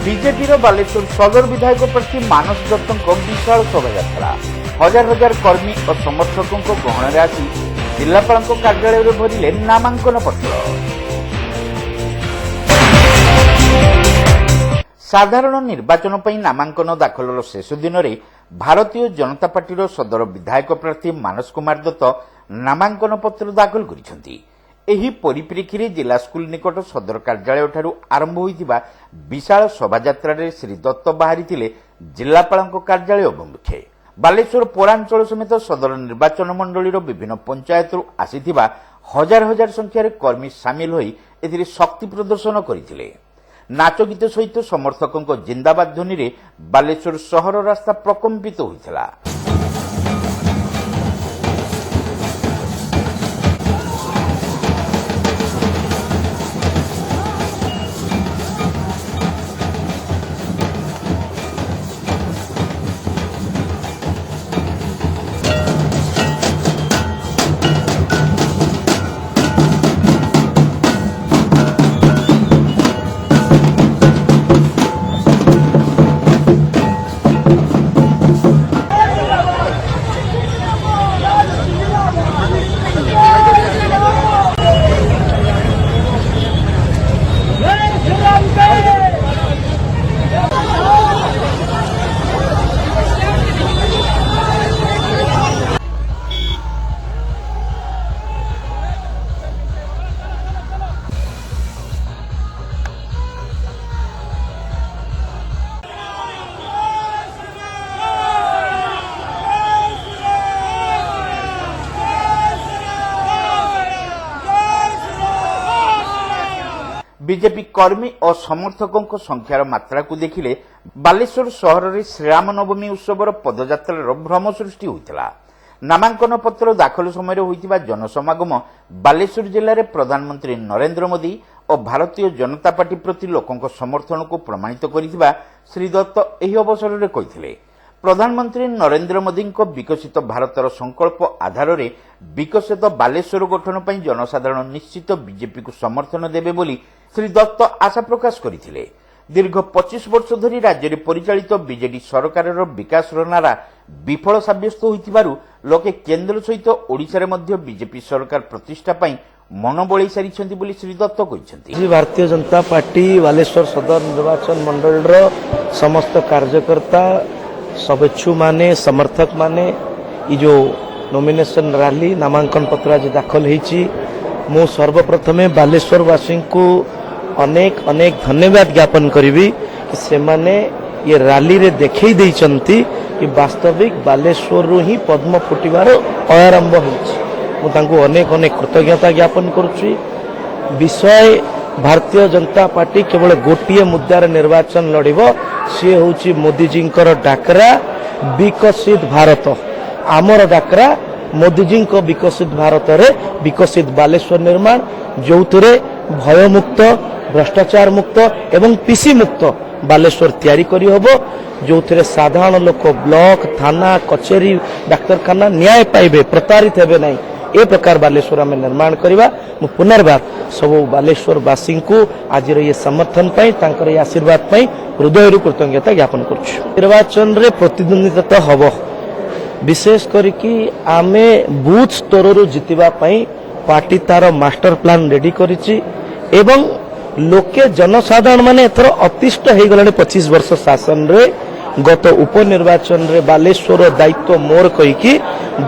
বিজেপির বালেশ্বর সদর বিধায়ক প্রার্থী ମାନସ ଦତ୍ତଙ୍କ ବିଶାଳ ଶୋଭାଯାତ୍ରା ହଜାର ହଜାର କର୍ମୀ ଓ ସମର୍ଥକଙ୍କ ଗହଣରେ ଆସି ଜିଲ୍ଲାପାଳଙ୍କ କାର୍ଯ୍ୟାଳୟରେ ଭରିଲେ ନାମାଙ୍କନ ପତ୍ର। ସାଧାରଣ ନିର୍ବାଚନ ପାଇଁ ନାମାଙ୍କନ ଦାଖଲର ଶେଷ ଦିନରେ ଭାରତୀୟ ଜନତା ପାର୍ଟିର ସଦର ବିଧାୟକ ପ୍ରାର୍ଥୀ ମାନସ କୁମାର ଦତ୍ତ ନାମାଙ୍କନ ପତ୍ର ଦାଖଲ କରିଛନ୍ତି। ଏହି ପରିପ୍ରେକ୍ଷୀରେ ଜିଲ୍ଲା ସ୍କୁଲ ନିକଟ ସଦର କାର୍ଯ୍ୟାଳୟଠାରୁ ଆରମ୍ଭ ହୋଇଥିବା ବିଶାଳ ଶୋଭାଯାତ୍ରାରେ ଶ୍ରୀ ଦତ୍ତ ବାହାରିଥିଲେ ଜିଲ୍ଲାପାଳଙ୍କ କାର୍ଯ୍ୟାଳୟ ଅଭିମୁଖେ। ବାଲେଶ୍ୱର ପୌରାଞ୍ଚଳ ସମେତ ସଦର ନିର୍ବାଚନ ମଣ୍ଡଳୀର ବିଭିନ୍ନ ପଞ୍ଚାୟତରୁ ଆସିଥିବା ହଜାର ହଜାର ସଂଖ୍ୟାରେ କର୍ମୀ ସାମିଲ ହୋଇ ଏଥିରେ ଶକ୍ତି ପ୍ରଦର୍ଶନ କରିଥିଲେ। ନାଚ ଗୀତ ସହିତ ସମର୍ଥକଙ୍କ ଜିନ୍ଦାବାଦ ଧ୍ୱନିରେ ବାଲେଶ୍ୱର ସହର ରାସ୍ତା ପ୍ରକମ୍ପିତ ହୋଇଥିଲା। ବିଜେପି କର୍ମୀ ଓ ସମର୍ଥକଙ୍କ ସଂଖ୍ୟାର ମାତ୍ରାକୁ ଦେଖିଲେ ବାଲେଶ୍ୱର ସହରରେ ଶ୍ରୀରାମ ନବମୀ ଉତ୍ସବର ପଦଯାତ୍ରାର ଭ୍ରମ ସୃଷ୍ଟି ହୋଇଥିଲା। ନାମାଙ୍କନ ପତ୍ର ଦାଖଲ ସମୟରେ ହୋଇଥିବା ଜନସମାଗମ ବାଲେଶ୍ୱର ଜିଲ୍ଲାରେ ପ୍ରଧାନମନ୍ତ୍ରୀ ନରେନ୍ଦ୍ର ମୋଦି ଓ ଭାରତୀୟ ଜନତା ପାର୍ଟି ପ୍ରତି ଲୋକଙ୍କ ସମର୍ଥନକୁ ପ୍ରମାଣିତ କରିଥିବା ଶ୍ରୀ ଦତ୍ତ ଏହି ଅବସରରେ କହିଥିଲେ। ପ୍ରଧାନମନ୍ତ୍ରୀ ନରେନ୍ଦ୍ର ମୋଦିଙ୍କ ବିକଶିତ ଭାରତର ସଂକଳ୍ପ ଆଧାରରେ ବିକଶିତ ବାଲେଶ୍ୱର ଗଠନ ପାଇଁ ଜନସାଧାରଣ ନିଶ୍ଚିତ ବିଜେପିକୁ ସମର୍ଥନ ଦେବେ ବୋଲି ଶ୍ରୀ ଦତ୍ତ ଆଶା ପ୍ରକାଶ କରିଥିଲେ। ଦୀର୍ଘ 25 ବର୍ଷ ଧରି ରାଜ୍ୟରେ ପରିଚାଳିତ ବିଜେଡି ସରକାରର ବିକାଶର ନାରା ବିଫଳ ସାବ୍ୟସ୍ତ ହୋଇଥିବାରୁ ଲୋକେ କେନ୍ଦ୍ର ସହିତ ଓଡ଼ିଶାରେ ମଧ୍ୟ ବିଜେପି ସରକାର ପ୍ରତିଷ୍ଠା ପାଇଁ ମନ ବଳେଇ ସାରିଛନ୍ତି ବୋଲି ଶ୍ରୀ ଦତ୍ତ କହିଛନ୍ତି। ଭାରତୀୟ ଜନତା ପାର୍ଟି ବାଲେଶ୍ୱର ସଦର ନିର୍ବାଚନ ମଣ୍ଡଳୀର ସମସ୍ତ କାର୍ଯ୍ୟକର୍ତ୍ତା शुभेच्छु माने समर्थक माने जो नॉमिनेशन रैली नामांकन पत्र आज दाखल होईची मु सर्वप्रथमे बालेश्वरवासी को अनेक अनेक धन्यवाद ज्ञापन करी कि से माने ये रैली रे देखई देइचंती कि वास्तविक बालेश्वर ही पद्म फुटिबार आरंभ होईची मु तांको अनेक अनेक कृतज्ञता ज्ञापन करूची। विषय भारतीय जनता पार्टी केवल गोटे मुद्दार निर्वाचन लड़ब सी हूँ मोदीजी डाकरा विकसित भारत आमर डाकरा मोदीजी विकसित भारत रे विकसित बालेश्वर निर्माण जो भयमुक्त भ्रष्टाचार मुक्त एवं पीसी मुक्त बालेश्वर तैयारी करी होबो जो साधारण लोक ब्लॉक थाना कचेरी डाक्तरखाना न्याय पाइबे प्रतारित हेबे नहीं ए प्रकार बालेश्वर आम निर्माण करवा मु पुनर्बार सब बालेश्वरवासी को आज ये समर्थन पाई तांकर ये आशीर्वाद पाई हृदय कृतज्ञता ज्ञापन करुछु। निर्वाचन रे प्रतिद्वंदिता हब विशेष करके आमे बूथ स्तर रु जितिबा पाई पार्टी तार मास्टर प्लान रेडी करिछि एवं लोके जनसाधारण माने एथर अतिष्ठ हे गलाने 25 वर्ष शासन रे गत उपनिर्वाचन रे बालेश्वर दायित्व मोर कहि कि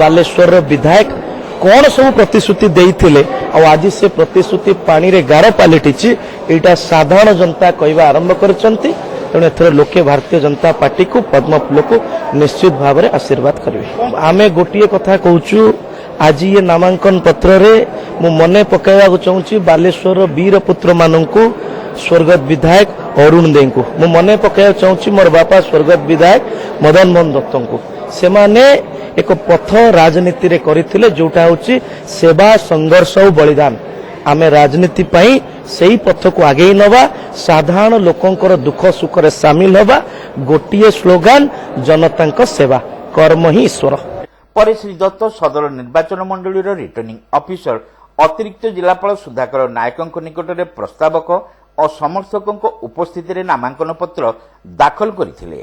बालेश्वर विधायक कौन सब प्रतिश्रुति देइथिले और आज से प्रतिश्रुति पानी रे गार पलटिछि एटा साधारण जनता कहवा आरंभ करछंती तेणु एथर लोके भारतीय जनता पार्टी को पद्म फूल को निश्चित भाव में आशीर्वाद करेंगे। आमे गोटे कथा कहूँ आज ये नामांकन पत्र रे मु मने पकाइबा चाहूँगी बालेश्वर वीर पुत्र मानू स्वर्गत विधायक अरुण दे को मु मने पकाइबा चाहूँगी मोर बापा स्वर्गत विधायक मदन मोहन दत्त को से माने एक पथ राजनीति रे करथिले जोटा होची सेवा संघर्ष और बलिदान आमे राजनीति पाई सही पथ को आगे नवा साधारण लोकंकर दुख सुख रे शामिल होबा गोटिए स्लोगान जनता सेवा कर्म ही ईश्वर। पर श्री दत्त सदर निर्वाचन मंडलीर रिटर्निंग ऑफिसर अतिरिक्त जिलापाल सुधाकर नायकों निकट में प्रस्तावक ଓ ସମର୍ଥକଙ୍କ ଉପସ୍ଥିତିରେ ନାମାଙ୍କନ ପତ୍ର ଦାଖଲ କରିଥିଲେ।